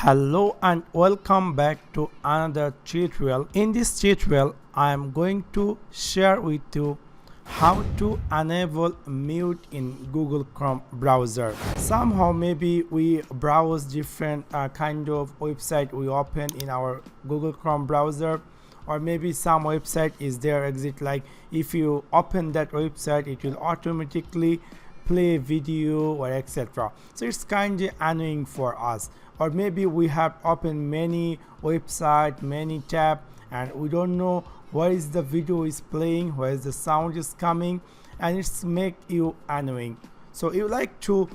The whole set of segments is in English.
Hello and welcome back to another tutorial. In this tutorial I am going to share with you how to enable mute in Google Chrome browser. Somehow maybe we browse different kind of website we open in our Google Chrome browser, or maybe some website is there exit, like if you open that website it will automatically play video or etc. So it's kind of annoying for us. Or maybe we have opened many website, many tab, and we don't know where is the video is playing, where is the sound is coming, and it's make you annoying. So you like to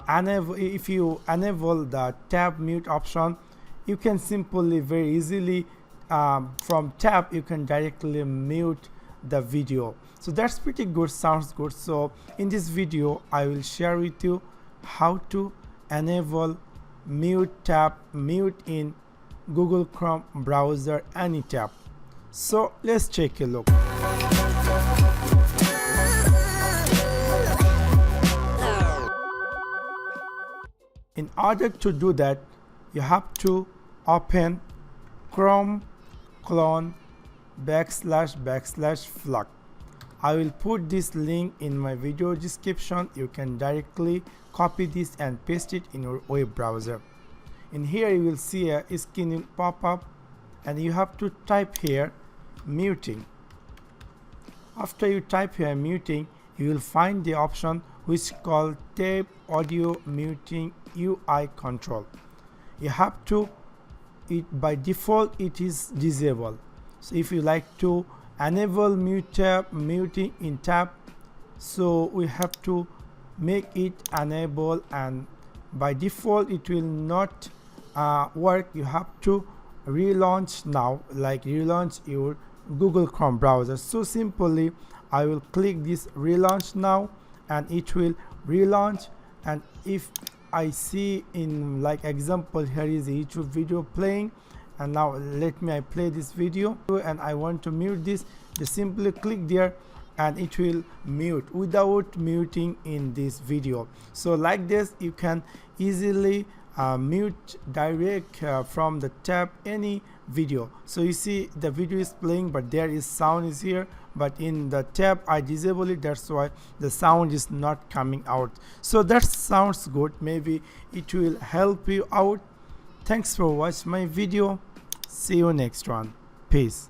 enable, if you enable the tab mute option, you can simply very easily from tab you can directly mute the video. So that's pretty good, sounds good. So in this video I will share with you how to enable mute in Google Chrome browser, any tab. So let's take a look. In order to do that, you have to open Chrome clone // I will put this link in my video description. You can directly copy this and paste it in your web browser. In here you will see a screen will pop up and you have to type here muting. After you type here muting, you will find the option which is called tab audio muting UI control. You have to, by default it is disabled. So if you like to enable muting in tab, so we have to make it enable, and by default it will not work. You have to relaunch now, like relaunch your Google Chrome browser. So simply I will click this relaunch now and it will relaunch. And if I see in like example, here is a YouTube video playing, and now let me play this video and I want to mute this, just simply click there and it will mute without muting in this video. So like this you can easily mute direct from the tab any video. So you see the video is playing but there is sound is here, but in the tab I disable it, that's why the sound is not coming out. So that sounds good, maybe it will help you out. Thanks for watching my video. See you next one. Peace.